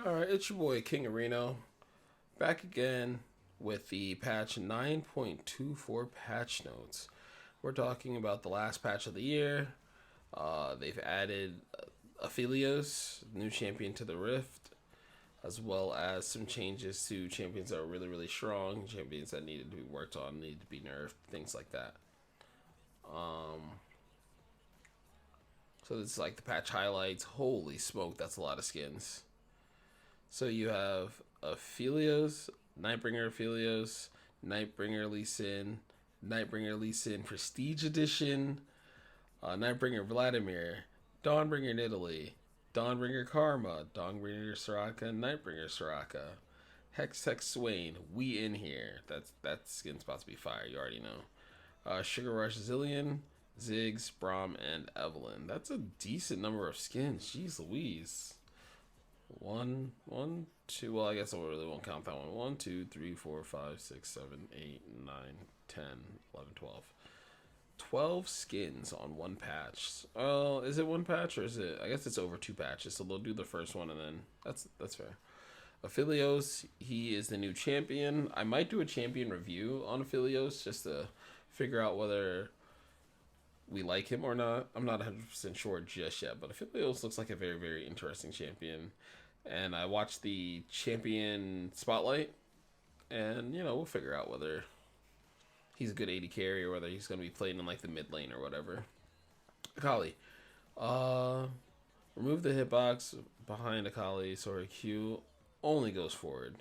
Alright, it's your boy King Areno, back again with the patch 9.24 patch notes. We're talking about the last patch of the year. They've added Aphelios, new champion to the Rift, as well as some changes to champions that are really, really strong, champions that needed to be worked on, needed to be nerfed, things like that. So this is like the patch highlights. Holy smoke, that's a lot of skins. So you have Aphelios, Nightbringer Aphelios, Nightbringer Lee Sin, Nightbringer Lee Sin Prestige Edition, Nightbringer Vladimir, Dawnbringer Nidalee, Dawnbringer Karma, Dawnbringer Soraka, Nightbringer Soraka, Hex Swain. We in here. That skin's about to be fire. You already know. Sugar Rush Zillion, Ziggs, Braum, and Evelyn. That's a decent number of skins. Jeez Louise. One, two. Well, I guess I really won't count that one. 1, 2, 3, 4, 5, 6, 7, 8, 9, 10, 11, 12. 12 skins on one patch. Oh, is it one patch or is it? I guess it's over two patches. So they'll do the first one and then that's fair. Aphelios, he is the new champion. I might do a champion review on Aphelios just to figure out whether we like him or not. I'm not 100% sure just yet, but Aphelios looks like a very, very interesting champion. And I watched the champion spotlight, and we'll figure out whether he's a good AD carry or whether he's going to be playing in like the mid lane or whatever. Akali, uh, remove the hitbox behind Akali so her Q only goes forward.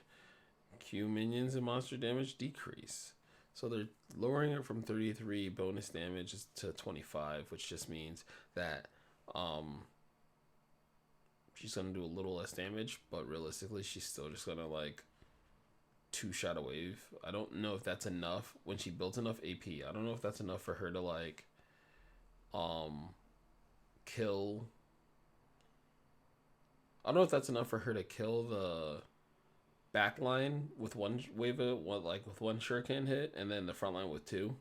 Q minions and monster damage decrease. So they're lowering it from 33 bonus damage to 25, which just means that she's gonna do a little less damage, but realistically she's still just gonna like two-shot a wave. I don't know if that's enough when she built enough AP. I don't know if that's enough for her to like kill. I don't know if that's enough for her to kill the backline with one wave of one, like with one shuriken hit, and then the front line with two.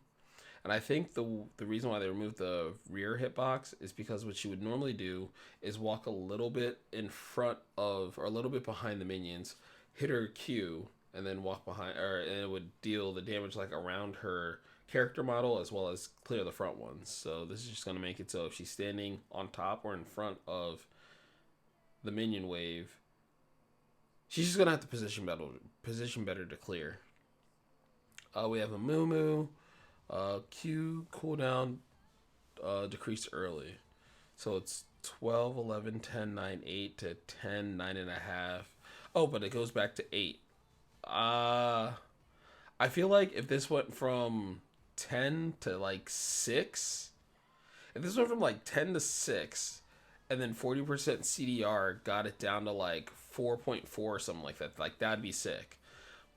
And I think the reason why they removed the rear hitbox is because what she would normally do is walk a little bit in front of or a little bit behind the minions, hit her Q, and then walk behind, and it would deal the damage like around her character model as well as clear the front ones. So this is just gonna make it so if she's standing on top or in front of the minion wave, she's just gonna have to position better to clear. We have a Moo. Q cooldown decreased early. So it's 12, 11, 10, 9, 8 to 10, 9.5. Oh, but it goes back to 8. I feel like if this went from 10 to like 6, if this went from like 10 to 6, and then 40% CDR got it down to like 4.4 or something like that'd be sick.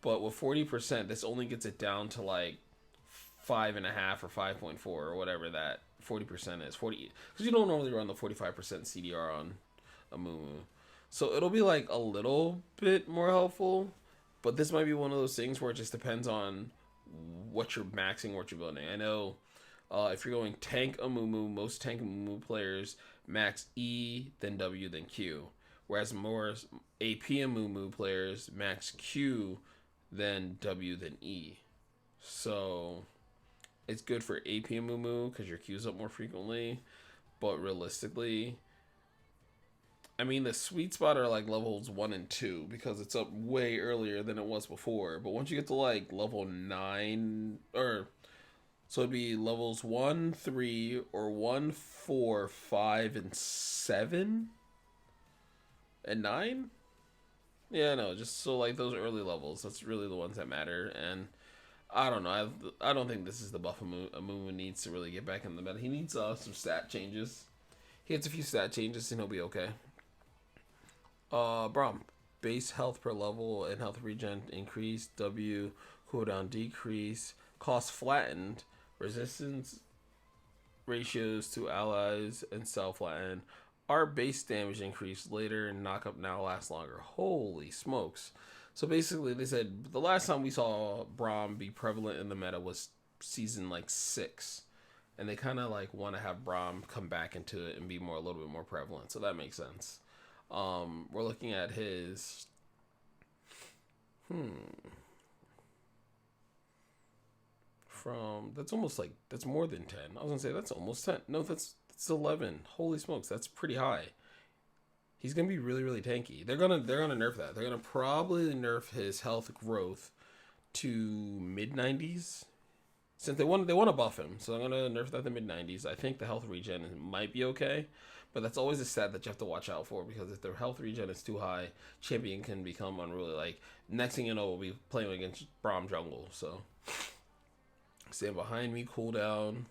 But with 40%, this only gets it down to like 5.5 or 5.4 or whatever that 40% is. 40 because you don't normally run the 45% CDR on a Mumu, so it'll be like a little bit more helpful. But this might be one of those things where it just depends on what you're maxing, what you're building. I know if you're going tank Amumu, most tank Amumu players max E, then W, then Q. Whereas more AP Amumu players max Q, then W, then E. So it's good for AP Amumu because your Q's up more frequently. But realistically, I mean, the sweet spot are like levels 1 and 2 because it's up way earlier than it was before. But once you get to like level 9, or so it'd be levels 1, 3, or 1, 4, 5, and 7, and 9? Yeah, no, just so like those early levels, that's really the ones that matter. And I don't know. I don't think this is the buff Amumu needs to really get back in the meta. He needs some stat changes. He gets a few stat changes and he'll be okay. Braum. Base health per level and health regen increase. W cooldown decrease. Cost flattened. Resistance ratios to allies and self flattened. Our base damage increased later and knock up now lasts longer. Holy smokes. So basically, they said the last time we saw Braum be prevalent in the meta was season like 6, and they kind of like want to have Braum come back into it and be a little bit more prevalent. So that makes sense. We're looking at his. From that's almost like that's more than 10. I was gonna say that's almost 10. No, that's 11. Holy smokes, that's pretty high. He's gonna be really really tanky. They're gonna nerf that. They're gonna probably nerf his health growth to mid 90s. Since they want to buff him, so I'm gonna nerf that to mid 90s. I think the health regen might be okay, but that's always a stat that you have to watch out for because if their health regen is too high, champion can become unruly. Like next thing you know, we'll be playing against Braum jungle. So stand behind me, cooldown.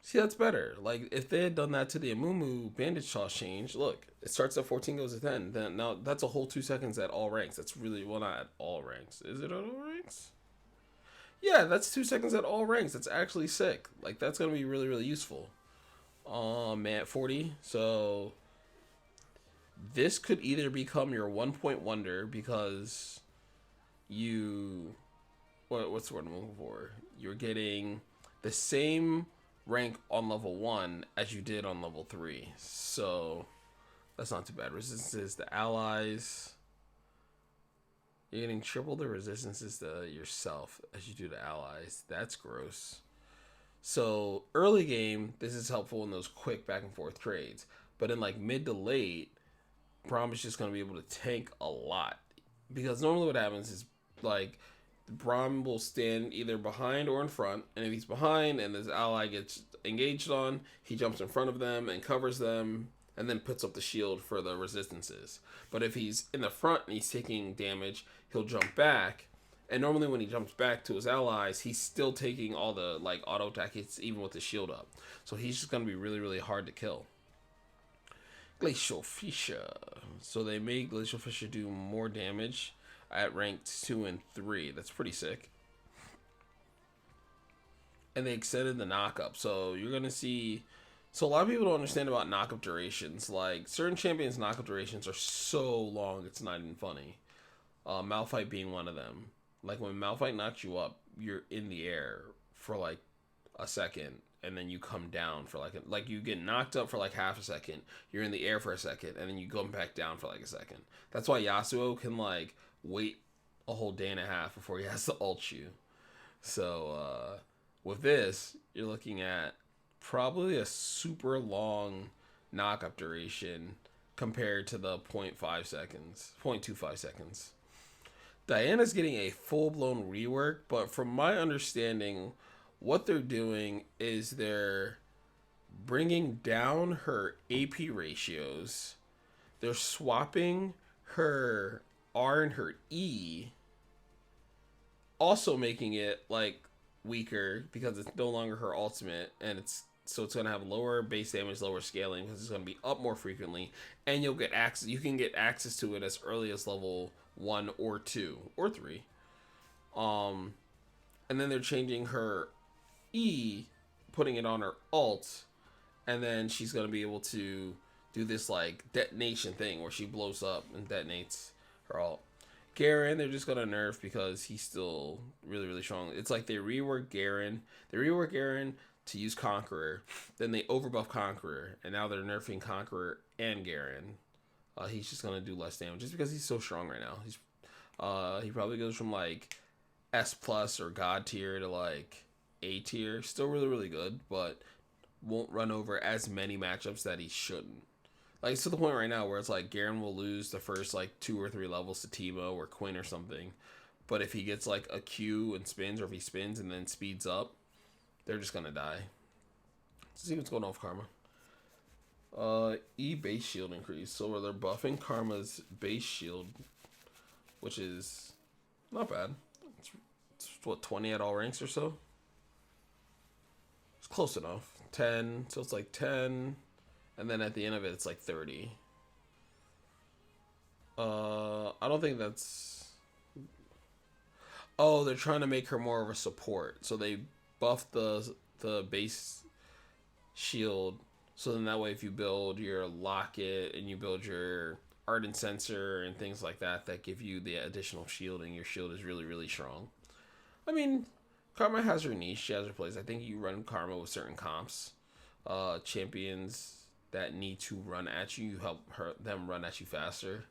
See, that's better. Like if they had done that to the Amumu bandage toss change, look, it starts at 14, goes to 10. Then now that's a whole 2 seconds at all ranks. That's really well not at all ranks. Is it at all ranks? Yeah, that's 2 seconds at all ranks. That's actually sick. Like that's gonna be really really useful. Man, at 40. So this could either become your 1 point wonder because you what's the word I'm looking for? You're getting the same rank on level 1 as you did on level 3. So that's not too bad. Resistances to allies. You're getting triple the resistances to yourself as you do to allies. That's gross. So early game, this is helpful in those quick back and forth trades. But in like mid to late, Braum is just going to be able to tank a lot. Because normally what happens is like Braum will stand either behind or in front, and if he's behind and his ally gets engaged on, he jumps in front of them and covers them, and then puts up the shield for the resistances. But if he's in the front and he's taking damage, he'll jump back, and normally when he jumps back to his allies, he's still taking all the like auto attack hits even with the shield up. So he's just gonna be really really hard to kill. Glacial Fissure. So they made Glacial Fissure do more damage at rank 2 and 3. That's pretty sick. And they extended the knockup. So you're going to see. So a lot of people don't understand about knockup durations. Like certain champions' knockup durations are so long, it's not even funny. Malphite being one of them. Like when Malphite knocks you up, you're in the air for like a second. And then you come down for like you get knocked up for like half a second. You're in the air for a second. And then you come back down for like a second. That's why Yasuo can like wait a whole day and a half before he has to ult you. So with this, you're looking at probably a super long knockup duration compared to the 0.5 seconds, 0.25 seconds. Diana's getting a full-blown rework, but from my understanding, what they're doing is they're bringing down her AP ratios. They're swapping her R and her E, also making it like weaker because it's no longer her ultimate, and it's gonna have lower base damage, lower scaling because it's gonna be up more frequently, and you'll get access. You can get access to it as early as level 1 or 2 or 3. And then they're changing her E, putting it on her ult, and then she's gonna be able to do this like detonation thing where she blows up and detonates her ult. Garen, they're just gonna nerf because he's still really, really strong. It's like they rework Garen. They rework Garen to use Conqueror. Then they overbuff Conqueror, and now they're nerfing Conqueror and Garen. He's just gonna do less damage just because he's so strong right now. He probably goes from like S plus or God tier to like A tier. Still really, really good, but won't run over as many matchups that he shouldn't. Like it's to the point right now where it's like Garen will lose the first like 2 or 3 levels to Teemo or Quinn or something, but if he gets like a Q and spins, or if he spins and then speeds up, they're just gonna die. Let's see what's going on with Karma. E base shield increase, so they're buffing Karma's base shield, which is not bad. It's what 20 at all ranks or so. It's close enough. 10, so it's like 10. And then at the end of it, it's like 30. I don't think that's... Oh, they're trying to make her more of a support. So they buffed the base shield. So then that way if you build your Locket and you build your Ardent Sensor and things like that, that give you the additional shielding, your shield is really, really strong. I mean, Karma has her niche. She has her place. I think you run Karma with certain comps. Champions that need to run at you. You help them run at you faster.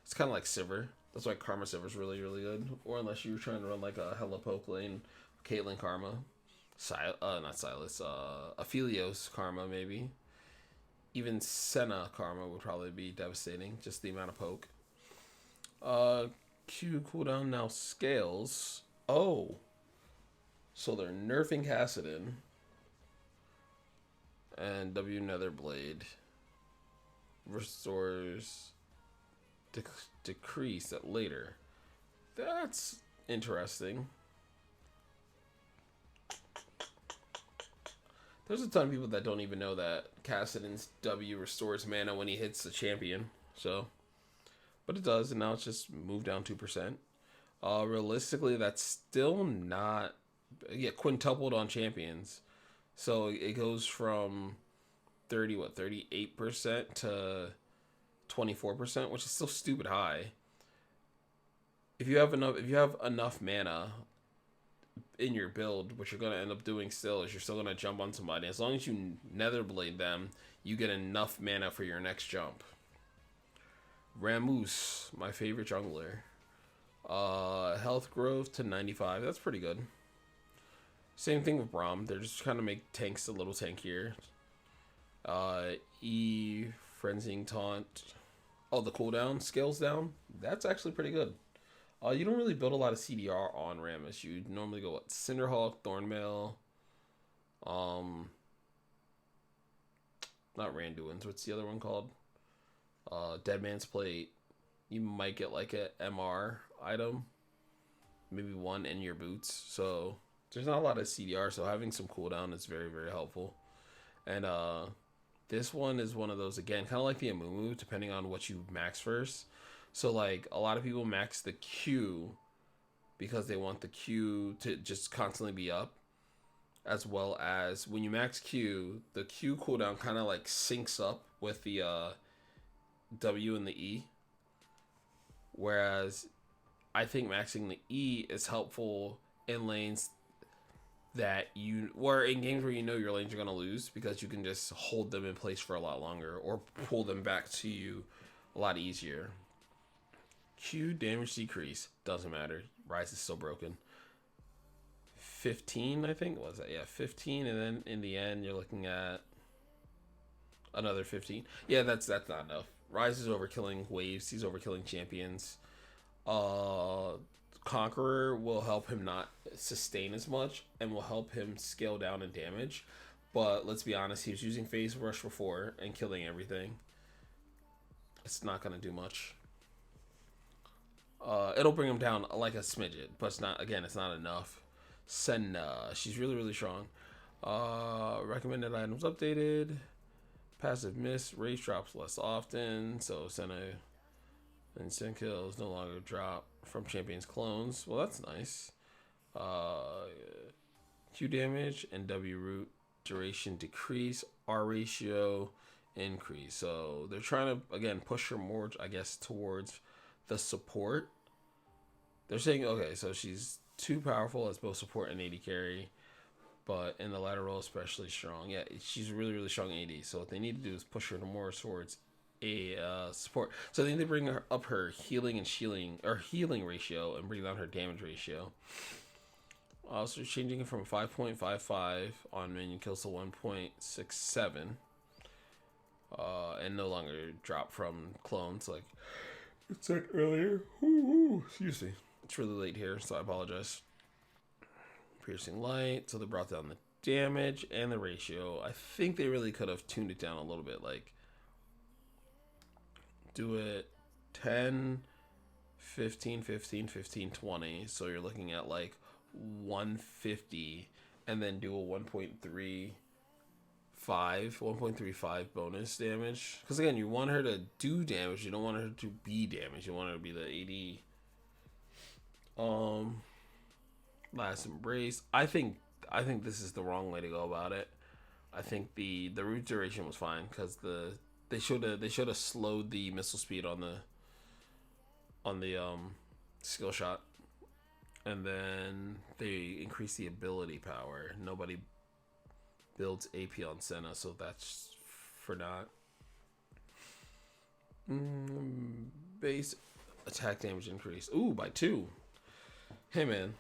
It's kind of like Sivir. That's why Karma Sivir is really, really good. Or unless you're trying to run like a hella poke lane, Caitlyn Karma. Not Silas. Aphelios Karma, maybe. Even Senna Karma would probably be devastating. Just the amount of poke. Q cooldown now scales. Oh. So they're nerfing Kassadin. And W Netherblade restores decrease at later. That's interesting. There's a ton of people that don't even know that Kassadin's W restores mana when he hits the champion. So, but it does, and now it's just moved down 2%. Realistically, that's still not quintupled on champions. So it goes from 38% to 24%, which is still stupid high. If you have enough mana in your build, what you're gonna end up doing still is you're still gonna jump on somebody. As long as you Netherblade them, you get enough mana for your next jump. Rammus, my favorite jungler. Health growth to 95. That's pretty good. Same thing with Braum. They're just trying to make tanks a little tankier. E frenzying taunt. Oh, the cooldown scales down. That's actually pretty good. You don't really build a lot of CDR on Rammus. You normally go what? Cinderhawk, Thornmail. Not Randuin's. What's the other one called? Deadman's Plate. You might get like a MR item. Maybe one in your boots. So there's not a lot of CDR. So having some cooldown is very, very helpful. And this one is one of those, again, kind of like the Amumu, depending on what you max first. So, like, a lot of people max the Q because they want the Q to just constantly be up. As well as when you max Q, the Q cooldown kind of, like, syncs up with the W and the E. Whereas I think maxing the E is helpful in lanes that or in games where you know your lanes are going to lose, because you can just hold them in place for a lot longer or pull them back to you a lot easier. Q damage decrease doesn't matter. Ryze is still broken. 15, I think, was that? Yeah, 15, and then in the end you're looking at another 15. Yeah, that's not enough. Ryze is overkilling waves. He's overkilling champions. Conqueror will help him not sustain as much and will help him scale down in damage. But let's be honest, he was using Phase Rush before and killing everything. It's not going to do much. It'll bring him down like a smidget, but it's not enough. Senna, she's really, really strong. Recommended items updated. Passive miss, race drops less often. So Senna instant kills no longer drop from champions clones. Well, that's nice. Q damage and W root duration decrease. R ratio increase. So they're trying to, again, push her more, I guess, towards the support. They're saying, okay, so she's too powerful as both support and AD carry, but in the latter role especially strong. Yeah, she's really, really strong AD. So what they need to do is push her more towards a support. So they need to bring her up her healing and shielding, or healing ratio, and bring down her damage ratio. So changing it from 5.55 on minion kills to 1.67. And no longer drop from clones like it said earlier. Excuse me. It's really late here, so I apologize. Piercing light. So they brought down the damage and the ratio. I think they really could have tuned it down a little bit. Like, do it 10, 15, 15, 15, 20. So you're looking at like 150, and then do a 1.35 bonus damage. Because again, you want her to do damage. You don't want her to be damage. You want her to be the AD. Last embrace. I think this is the wrong way to go about it. I think the root duration was fine because they should have slowed the missile speed on the skill shot, and then they increased the ability power. Nobody builds AP on Senna, so that's for not. Mm, base attack damage increase. Ooh, by 2. Hey man,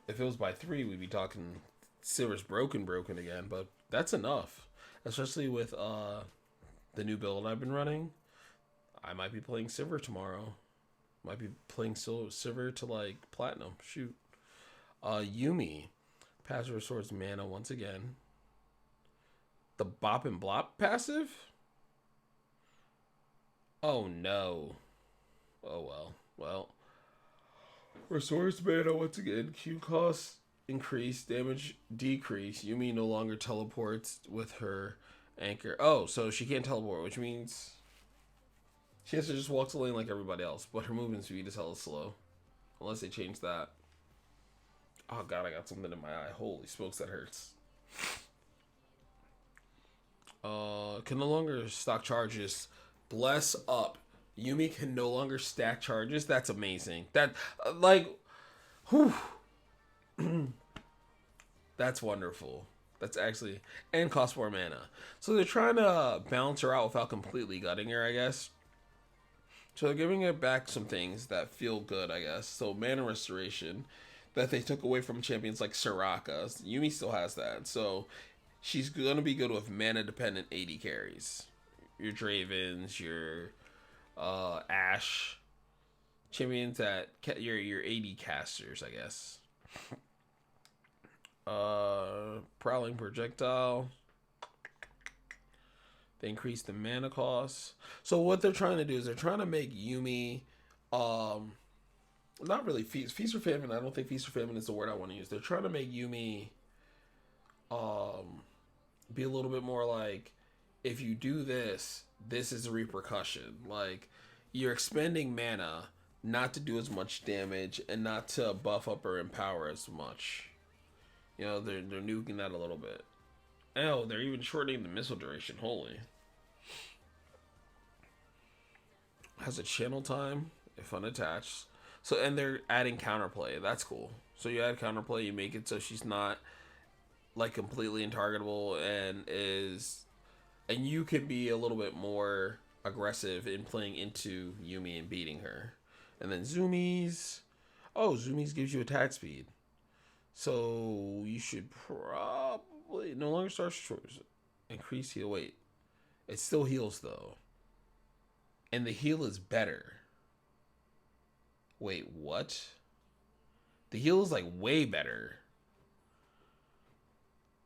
if it was by 3, we'd be talking Silver's broken again. But that's enough, especially with the new build I've been running. I might be playing Silver tomorrow. Might be playing Silver to like platinum. Shoot. Yumi. Passive restores mana once again. The Bop and Blop passive? Oh no. Oh well. Well. Restores mana once again. Q cost increase. Damage decrease. Yumi no longer teleports with her anchor. Oh, so she can't teleport, which means she has to just walk the lane like everybody else. But her movement speed is hella slow. Unless they change that. Oh god, I got something in my eye. Holy smokes, that hurts. Can no longer stock charges. Bless up. Yumi can no longer stack charges. That's amazing. That, whew. That's wonderful. That's actually, and cost more mana. So they're trying to balance her out without completely gutting her, I guess. So they're giving it back some things that feel good, I guess. So mana restoration that they took away from champions like Soraka. Yumi still has that. So she's going to be good with mana dependent AD carries. Your Dravens, your Ashe. Champions that your AD casters, I guess. Prowling projectile. They increase the mana cost. So what they're trying to do is they're trying to make Yumi, not really feast or famine. I don't think feast or famine is the word I want to use. They're trying to make Yumi, be a little bit more like, if you do this, this is a repercussion. Like, you're expending mana not to do as much damage and not to buff up or empower as much. You know, they're nuking that a little bit. Oh, they're even shortening the missile duration. Holy. Has a channel time if unattached. So, and they're adding counterplay. That's cool. So you add counterplay, you make it so she's not like completely intargetable and you can be a little bit more aggressive in playing into Yumi and beating her. And then Zoomies. Oh, Zoomies gives you attack speed. So you should probably no longer start shores. Increase heal. Wait. It still heals though. And the heal is better. Wait, what? The heal is like way better.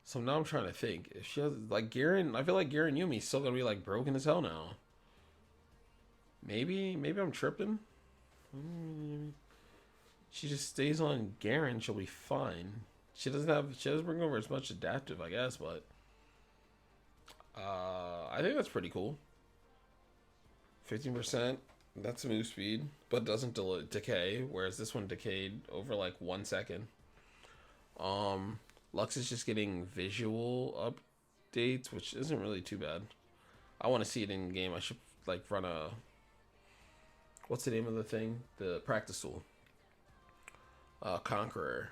So now I'm trying to think. If she has like Garen, I feel like Garen Yumi's still gonna be like broken as hell now. Maybe I'm tripping. She just stays on Garen, she'll be fine. She doesn't bring over as much adaptive, I guess, but I think that's pretty cool. 15%, that's move speed, but doesn't decay, whereas this one decayed over like 1 second. Lux is just getting visual updates, which isn't really too bad. I want to see it in game. I should like run a, what's the name of the thing? The practice tool. Conqueror.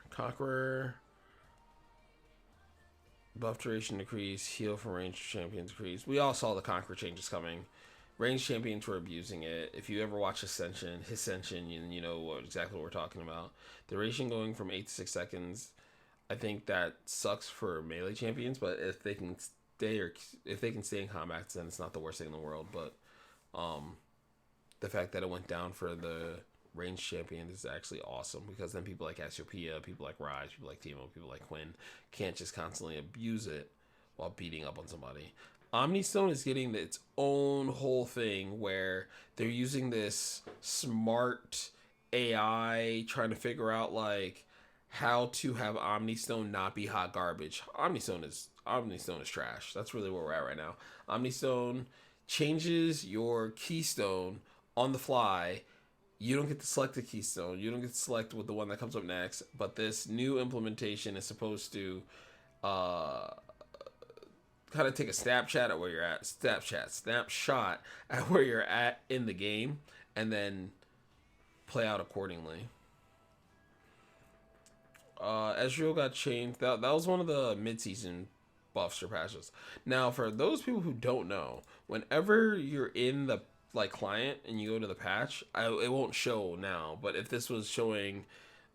Buff duration decrease, heal from ranged champions decrease. We all saw the Conqueror changes coming. Ranged champions were abusing it. If you ever watch Ascension, you know exactly what we're talking about. Duration going from 8 to 6 seconds. I think that sucks for melee champions, but if they can stay in combat, then it's not the worst thing in the world. But the fact that it went down for the ranged champion is actually awesome, because then people like Cassiopeia, people like Ryze, people like Teemo, people like Quinn can't just constantly abuse it while beating up on somebody. Omnistone is getting its own whole thing where they're using this smart AI trying to figure out like how to have Omnistone not be hot garbage. Omnistone is trash. That's really where we're at right now. Omnistone changes your keystone on the fly. You don't get to select the keystone. You don't get to select with the one that comes up next. But this new implementation is supposed to kind of take a snapshot at where you're at. Snapshot at where you're at in the game, and then play out accordingly. Ezreal got changed. That was one of the mid-season buffs or patches. Now, for those people who don't know, whenever you're in the like client and you go to the patch, it won't show now. But if this was showing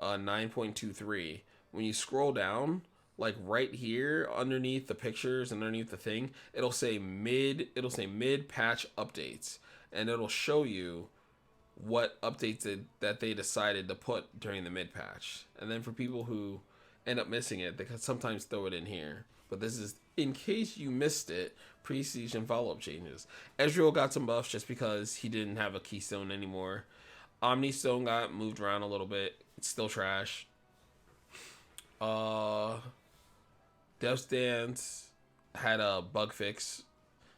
9.23, when you scroll down, like right here underneath the pictures, underneath the thing, it'll say mid patch updates, and it'll show you what updates that they decided to put during the mid patch. And then for people who end up missing it, they can sometimes throw it in here. But this is in case you missed it, prestige and follow-up changes. Ezreal got some buffs just because he didn't have a keystone anymore. Omni Stone got moved around a little bit. It's still trash. Death's Dance had a bug fix.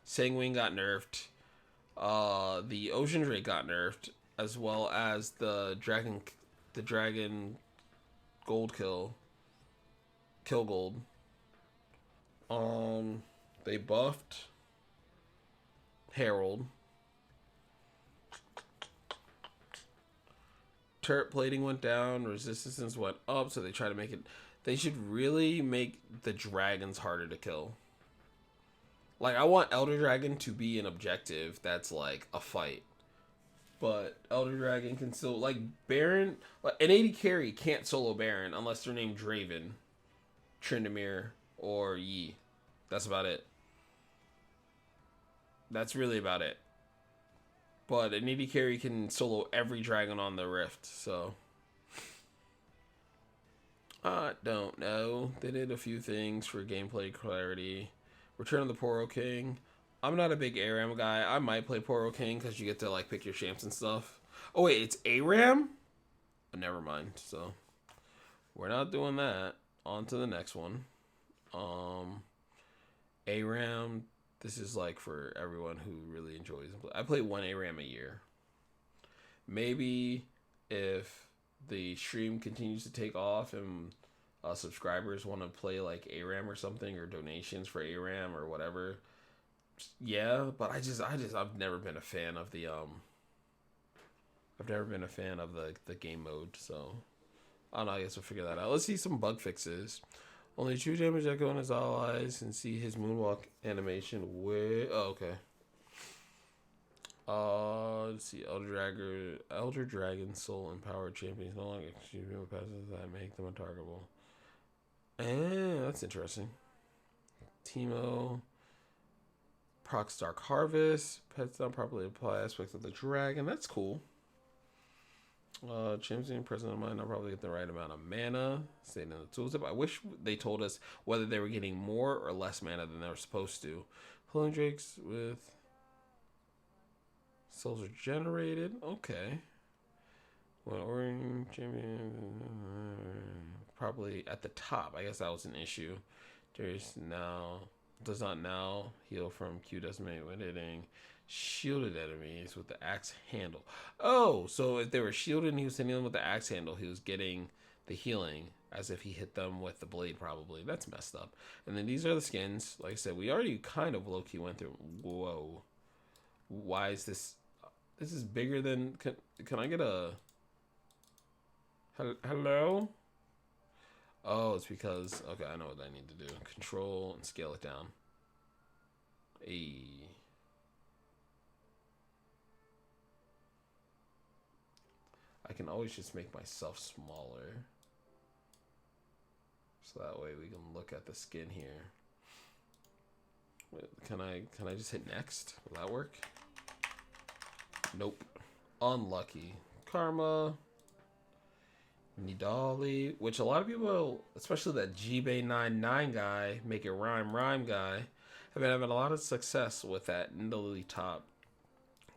Sanguine got nerfed. The Ocean Drake got nerfed, as well as the dragon gold kill gold. They buffed Herald. Turret plating went down, resistance went up, so they try to make it. They should really make the dragons harder to kill. Like, I want Elder Dragon to be an objective that's like a fight. But Elder Dragon can still, like, Baron, like, an AD carry can't solo Baron unless they're named Draven, Tryndamere, or Yi. That's about it. That's really about it. But an AD carry can solo every dragon on the Rift, so I don't know. They did a few things for gameplay clarity. Return of the Poro King. I'm not a big ARAM guy. I might play Poro King because you get to like pick your champs and stuff. Oh wait, it's ARAM? Oh, never mind. So we're not doing that. On to the next one. ARAM. This is like for everyone who really enjoys it. I play one ARAM a year. Maybe if the stream continues to take off and subscribers want to play like ARAM or something, or donations for ARAM or whatever, yeah. But I've never been a fan of the the game mode. So I don't know. I guess we'll figure that out. Let's see some bug fixes. Only true damage Echo and his allies and see his moonwalk animation with. Oh, okay. Let's see. Elder Dragon Soul Empowered Champions no longer excuse me with passes that make them untargetable. That's interesting. Teemo. Procs Dark Harvest. Pets don't properly apply aspects of the dragon. That's cool. Champion present might not probably get the right amount of mana. Staying in the tooltip. I wish they told us whether they were getting more or less mana than they were supposed to. Pulling Drakes with souls are generated. Okay. When Orange Champion probably at the top. I guess that was an issue. There's now does not now heal from Q decimate when hitting shielded enemies with the axe handle. Oh, so if they were shielded and he was hitting them with the axe handle, he was getting the healing as if he hit them with the blade, probably. That's messed up. And then these are the skins. Like I said, we already kind of low-key went through. Whoa. Why is this? This is bigger than... Can I get a... Hello? Oh, it's because... Okay, I know what I need to do. Control and scale it down. I can always just make myself smaller. So that way we can look at the skin here. Wait, can I just hit next? Will that work? Nope. Unlucky. Karma. Nidali, which a lot of people, especially that GBay99 guy, make it rhyme guy, have been having a lot of success with that Nidali top.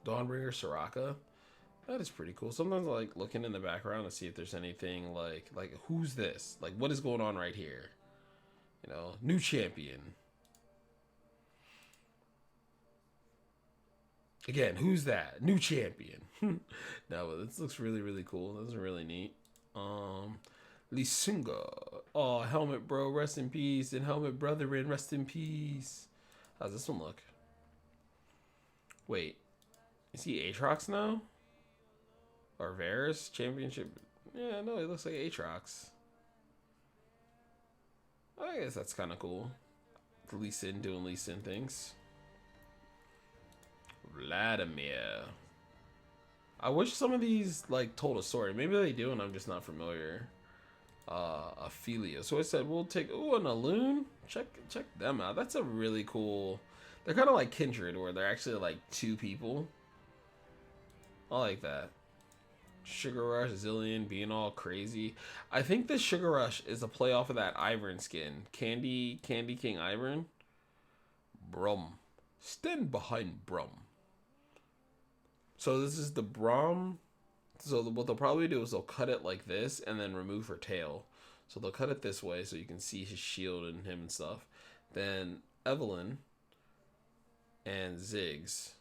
Dawnbringer Soraka. That is pretty cool. Sometimes I like looking in the background to see if there's anything like who's this? Like, what is going on right here? You know, new champion. Again, who's that? New champion. No, this looks really, really cool. This is really neat. Lisunga. Oh, Helmet Bro, rest in peace. And Helmet Brethren, rest in peace. How's this one look? Wait. Is he Aatrox now? Or Varus Championship? Yeah, no, he looks like Aatrox. I guess that's kind of cool. Lee Sin doing Lee Sin things. Vladimir. I wish some of these like told a story. Maybe they do, and I'm just not familiar. Ophelia. So I said we'll take an Aloon. Check them out. That's a really cool. They're kind of like Kindred, where they're actually like two people. I like that. Sugar Rush, Zillion being all crazy. I think the Sugar Rush is a play off of that Ivern skin. Candy King Ivern. Brum. Stand behind Brum. So this is the Brum. So what they'll probably do is they'll cut it like this and then remove her tail. So they'll cut it this way so you can see his shield and him and stuff. Then Evelyn and Ziggs,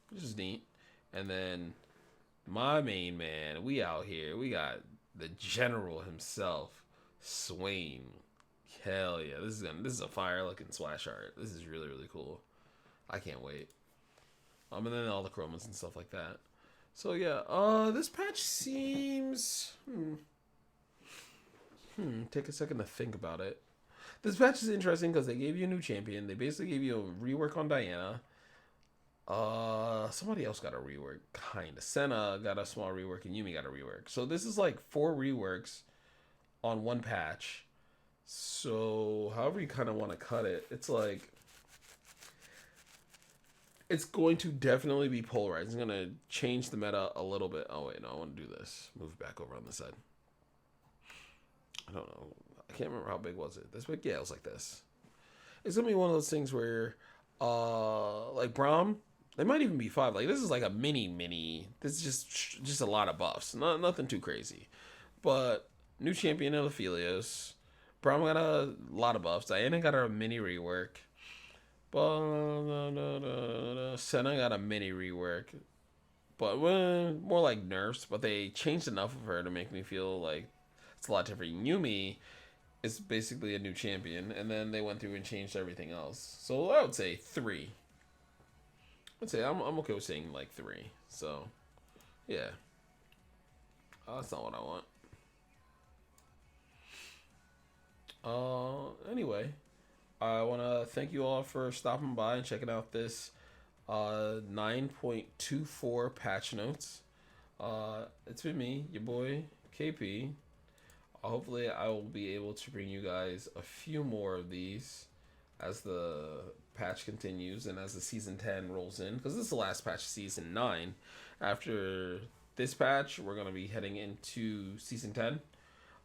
which is neat. And then my main man, we out here. We got the general himself, Swain. Hell yeah, this is a fire looking splash art. This is really cool. I can't wait. And then all the chromas and stuff like that. So yeah, this patch seems take a second to think about it. This patch is interesting because they gave you a new champion. They basically gave you a rework on Diana. Somebody else got a rework, kinda. Senna got a small rework and Yuumi got a rework. So this is like 4 reworks on one patch. So however you kind of want to cut it, it's like it's going to definitely be polarized. It's going to change the meta a little bit. Oh wait, no, I want to do this. Move back over on this side. I don't know. I can't remember how big was it. This big? Yeah, it was like this. It's gonna be one of those things where, like Braum, they might even be 5. Like this is like a mini. This is just a lot of buffs. Nothing too crazy. But new champion of Aphelios. Braum got a lot of buffs. Diana got a mini rework. Senna got a mini rework. But more like nerfs. But they changed enough of her to make me feel like it's a lot different. Yuumi is basically a new champion, and then they went through and changed everything else. So I would say 3. I'd say I'm okay with saying like 3. So yeah, that's not what I want. Anyway, I want to thank you all for stopping by and checking out this 9.24 patch notes. It's been me, your boy KP. Hopefully I will be able to bring you guys a few more of these as the patch continues and as the season 10 rolls in, because this is the last patch of season 9. After this patch, we're going to be heading into season 10.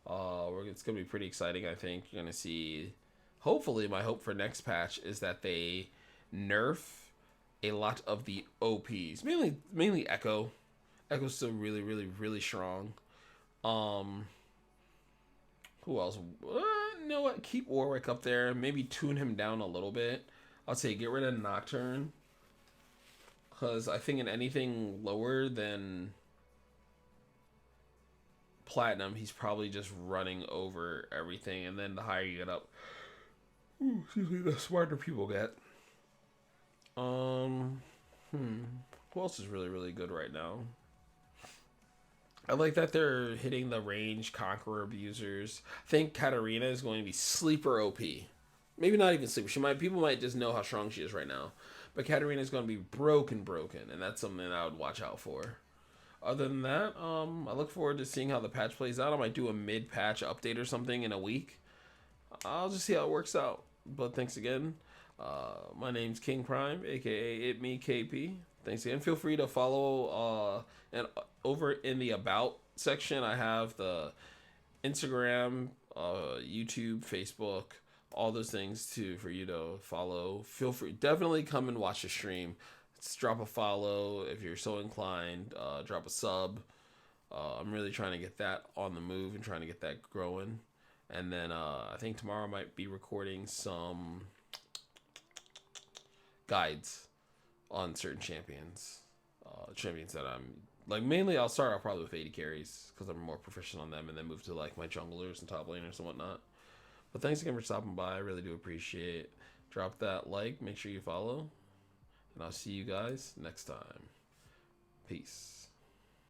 It's going to be pretty exciting. I think you're going to see, hopefully my hope for next patch is that they nerf a lot of the OPs, mainly Echo. Echo's still really strong. Who else? You know what? Keep Warwick up there. Maybe tune him down a little bit. I'd say get rid of Nocturne. Because I think in anything lower than Platinum, he's probably just running over everything. And then the higher you get up, excuse me, the smarter people get. Who else is really good right now? I like that they're hitting the range Conqueror abusers. I think Katarina is going to be sleeper OP. Maybe not even sleeper. People might just know how strong she is right now. But Katarina is going to be broken, and that's something I would watch out for. Other than that, I look forward to seeing how the patch plays out. I might do a mid-patch update or something in a week. I'll just see how it works out. But thanks again. My name's King Prime, aka KP. Thanks again. Feel free to follow and over in the About section, I have the Instagram, YouTube, Facebook, all those things for you to follow. Feel free. Definitely come and watch the stream. Just drop a follow if you're so inclined. Drop a sub. I'm really trying to get that on the move and trying to get that growing. And then I think tomorrow I might be recording some guides on certain champions. Champions that I'm like, mainly I'll start off probably with 80 carries because I'm more proficient on them, and then move to like my junglers and top laners and whatnot. But thanks again for stopping by. I really do appreciate it. Drop that like, make sure you follow, and I'll see you guys next time. Peace.